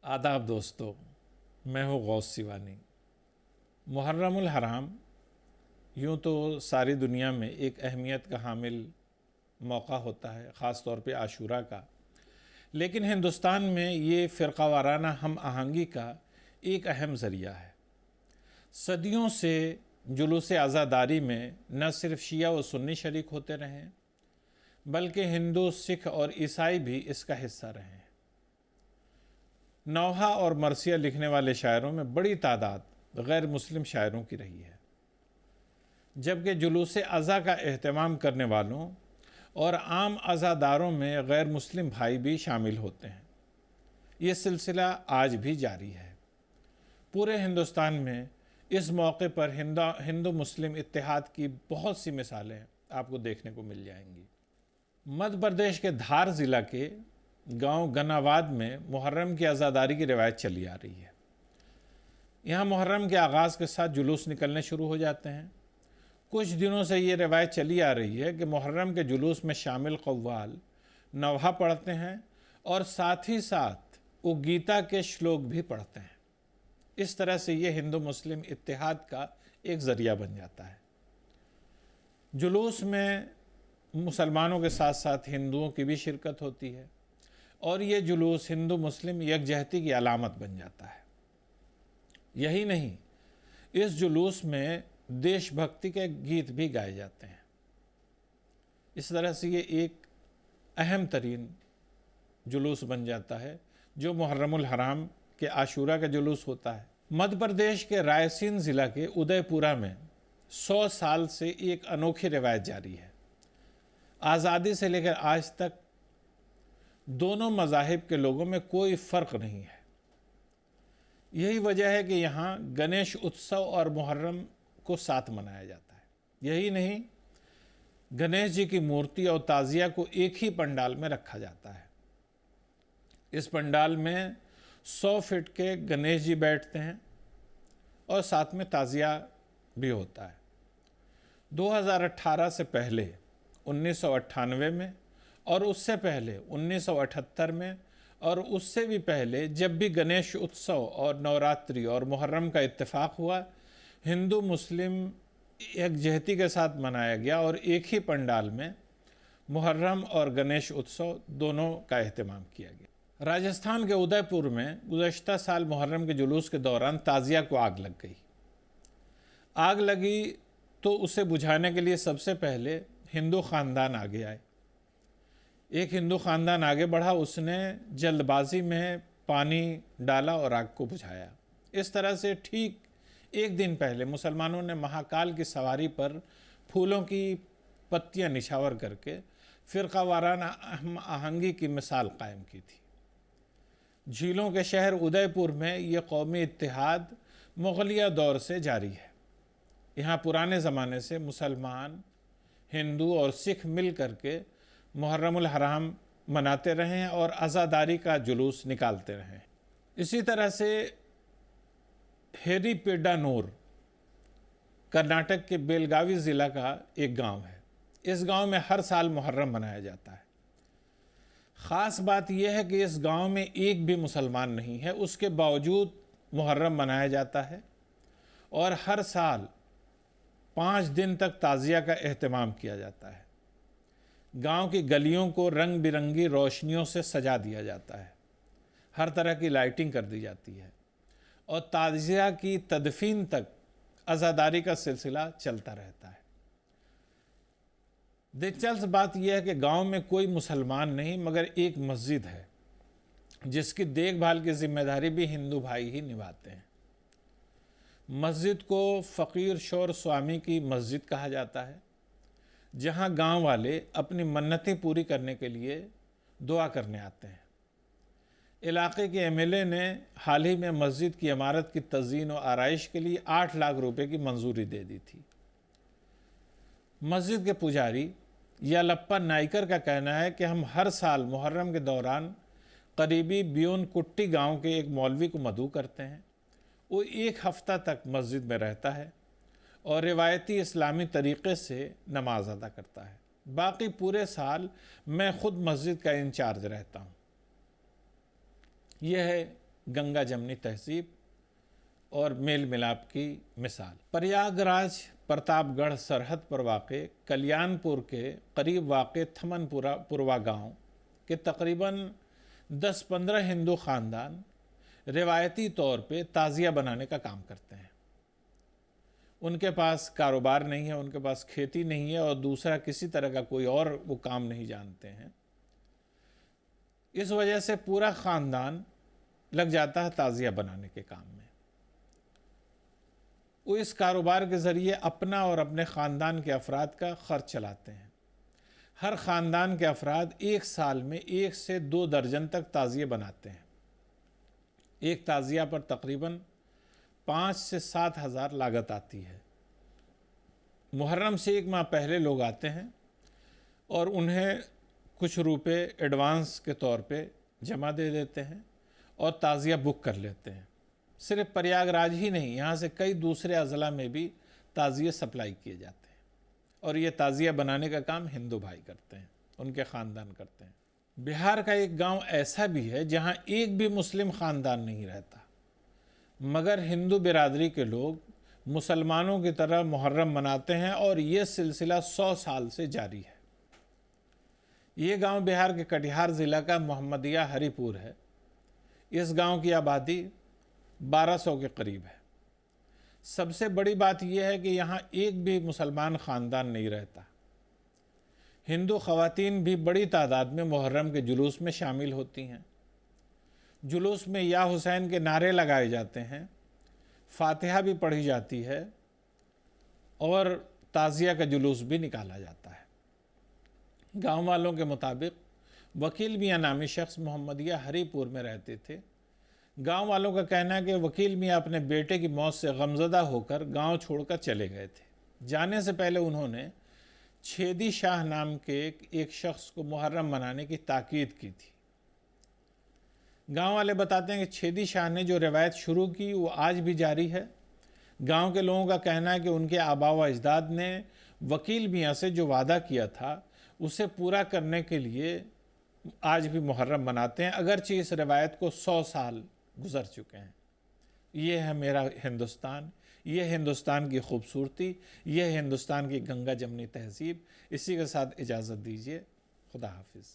आदाब दोस्तों, मैं हूँ गौस सिवानी। मुहर्रमुल हराम यूँ तो सारी दुनिया में एक अहमियत का हामिल मौका होता है, ख़ास तौर पे आशूरा का। लेकिन हिंदुस्तान में ये फ़िरका वाराना हम आहंगी का एक अहम ज़रिया है। सदियों से जुलूस आज़ादारी में न सिर्फ शिया व सुन्नी शरीक होते रहे हैं, बल्कि हिंदू, सिख और ईसाई भी इसका हिस्सा रहे हैं। नौहा और मरसिया लिखने वाले शायरों में बड़ी तादाद गैर मुस्लिम शायरों की रही है, जबकि जुलूस अज़ा का एहतमाम करने वालों और आम अज़ादारों में गैर मुस्लिम भाई भी शामिल होते हैं। ये सिलसिला आज भी जारी है। पूरे हिंदुस्तान में इस मौके पर हिंदू मुस्लिम इत्तेहाद की बहुत सी मिसालें आपको देखने को मिल जाएंगी। मध्य प्रदेश के धार ज़िला के गांव गनावाद में मुहर्रम की आज़ादारी की रिवायत चली आ रही है। यहाँ मुहर्रम के आगाज़ के साथ जुलूस निकलने शुरू हो जाते हैं। कुछ दिनों से ये रिवायत चली आ रही है कि मुहर्रम के जुलूस में शामिल कव्वाल नौहा पढ़ते हैं और साथ ही साथ वो गीता के श्लोक भी पढ़ते हैं। इस तरह से ये हिंदू मुस्लिम इत्तेहाद का एक ज़रिया बन जाता है। जुलूस में मुसलमानों के साथ साथ हिंदुओं की भी शिरकत होती है और ये जुलूस हिंदू मुस्लिम यकजहती की अलामत बन जाता है। यही नहीं, इस जुलूस में देशभक्ति के गीत भी गाए जाते हैं। इस तरह से ये एक अहम तरीन जुलूस बन जाता है जो मुहर्रमुल हराम के आशूरा का जुलूस होता है। मध्य प्रदेश के रायसेन ज़िला के उदयपुरा में 100 साल से एक अनोखी रिवायत जारी है। आज़ादी से लेकर आज तक दोनों मज़ाहिब के लोगों में कोई फ़र्क नहीं है। यही वजह है कि यहाँ गणेश उत्सव और मुहर्रम को साथ मनाया जाता है। यही नहीं, गणेश जी की मूर्ति और ताज़िया को एक ही पंडाल में रखा जाता है। इस पंडाल में 100 फीट के गणेश जी बैठते हैं और साथ में ताज़िया भी होता है। 2018 से पहले 1998 में और उससे पहले 1978 में और उससे भी पहले जब भी गणेश उत्सव और नवरात्रि और मुहर्रम का इत्तेफाक हुआ, हिंदू मुस्लिम यकजहती के साथ मनाया गया और एक ही पंडाल में मुहर्रम और गणेश उत्सव दोनों का एहतमाम किया गया। राजस्थान के उदयपुर में गुज़श्ता साल मुहर्रम के जुलूस के दौरान ताज़िया को आग लग गई। आग लगी तो उसे बुझाने के लिए सबसे पहले हिंदू ख़ानदान आगे आए। एक हिंदू ख़ानदान आगे बढ़ा, उसने जल्दबाजी में पानी डाला और आग को बुझाया। इस तरह से ठीक एक दिन पहले मुसलमानों ने महाकाल की सवारी पर फूलों की पत्तियां निछावर करके फ़िरका वाराना आहंगी की मिसाल कायम की थी। झीलों के शहर उदयपुर में ये कौमी इत्तेहाद मुग़लिया दौर से जारी है। यहाँ पुराने ज़माने से मुसलमान, हिंदू और सिख मिल करके मुहर्रमुल हराम मनाते रहे हैं और आज़ादारी का जुलूस निकालते रहे हैं। इसी तरह से हेरीपेड्डानूर कर्नाटक के बेलगावी ज़िला का एक गांव है। इस गांव में हर साल मुहर्रम मनाया जाता है। ख़ास बात यह है कि इस गांव में एक भी मुसलमान नहीं है, उसके बावजूद मुहर्रम मनाया जाता है और हर साल 5 दिन तक ताज़िया का एहतमाम किया जाता है। गांव की गलियों को रंग बिरंगी रोशनियों से सजा दिया जाता है, हर तरह की लाइटिंग कर दी जाती है और ताज़िया की तदफीन तक आज़ादारी का सिलसिला चलता रहता है। दिलचस्प बात यह है कि गांव में कोई मुसलमान नहीं, मगर एक मस्जिद है जिसकी देखभाल की जिम्मेदारी भी हिंदू भाई ही निभाते हैं। मस्जिद को फ़कीर शोर स्वामी की मस्जिद कहा जाता है, जहां गांव वाले अपनी मन्नतें पूरी करने के लिए दुआ करने आते हैं। इलाके के एमएलए ने हाल ही में मस्जिद की इमारत की तज़ीन और आराइश के लिए 8 लाख रुपए की मंजूरी दे दी थी। मस्जिद के पुजारी यालप्पा नाइकर का कहना है कि हम हर साल मुहर्रम के दौरान करीबी बियोन कुट्टी गांव के एक मौलवी को मदऊ करते हैं। वो 1 हफ्ता तक मस्जिद में रहता है और रिवायती इस्लामी तरीक़े से नमाज अदा करता है। बाकी पूरे साल मैं ख़ुद मस्जिद का इंचार्ज रहता हूँ। यह है गंगा जमनी तहजीब और मेल मिलाप की मिसाल। प्रयागराज प्रतापगढ़ सरहद पर वाक़े कल्याणपुर के करीब वाक़े थमनपुरा गांव के तकरीबन 10-15 हिंदू ख़ानदान रिवायती तौर पे ताज़िया बनाने का काम करते हैं। उनके पास कारोबार नहीं है, उनके पास खेती नहीं है और दूसरा किसी तरह का कोई और वो काम नहीं जानते हैं। इस वजह से पूरा ख़ानदान लग जाता है ताज़िया बनाने के काम में। वो इस कारोबार के ज़रिए अपना और अपने ख़ानदान के अफराद का ख़र्च चलाते हैं। हर ख़ानदान के अफराद एक साल में 1 से 2 दर्जन तक ताज़िए बनाते हैं। एक ताज़िया पर तकरीबन 5 से 7 हज़ार लागत आती है। मुहर्रम से 1 माह पहले लोग आते हैं और उन्हें कुछ रुपए एडवांस के तौर पे जमा दे देते हैं और ताज़िया बुक कर लेते हैं। सिर्फ प्रयागराज ही नहीं, यहाँ से कई दूसरे अज़ला में भी ताज़िए सप्लाई किए जाते हैं और ये ताज़िया बनाने का काम हिंदू भाई करते हैं, उनके ख़ानदान करते हैं। बिहार का एक गांव ऐसा भी है जहाँ एक भी मुस्लिम ख़ानदान नहीं रहता, मगर हिंदू बिरादरी के लोग मुसलमानों की तरह मुहर्रम मनाते हैं और ये सिलसिला 100 साल से जारी है। ये गांव बिहार के कटिहार ज़िला का मोहम्मदिया हरिपुर है। इस गांव की आबादी 1200 के करीब है। सबसे बड़ी बात यह है कि यहाँ एक भी मुसलमान ख़ानदान नहीं रहता। हिंदू ख़वातीन भी बड़ी तादाद में मुहर्रम के जुलूस में शामिल होती हैं। जुलूस में या हुसैन के नारे लगाए जाते हैं, फातिहा भी पढ़ी जाती है और ताज़िया का जुलूस भी निकाला जाता है। गांव वालों के मुताबिक वकील मियाँ नामी शख्स मोहम्मदिया हरिपुर में रहते थे। गांव वालों का कहना है कि वकील मियाँ अपने बेटे की मौत से गमज़दा होकर गांव छोड़कर चले गए थे। जाने से पहले उन्होंने छेदी शाह नाम के एक शख्स को मुहर्रम मनाने की ताकीद की थी। गांव वाले बताते हैं कि छेदी शाह ने जो रवायत शुरू की वो आज भी जारी है। गांव के लोगों का कहना है कि उनके आबा व अजदाद ने वकील मियाँ से जो वादा किया था उसे पूरा करने के लिए आज भी मुहर्रम मनाते हैं, अगरचे इस रवायत को 100 साल गुजर चुके हैं। ये है मेरा हिंदुस्तान, ये हिंदुस्तान की खूबसूरती, ये हिंदुस्तान की गंगा जमनी तहजीब। इसी के साथ इजाज़त दीजिए। खुदा हाफिज़।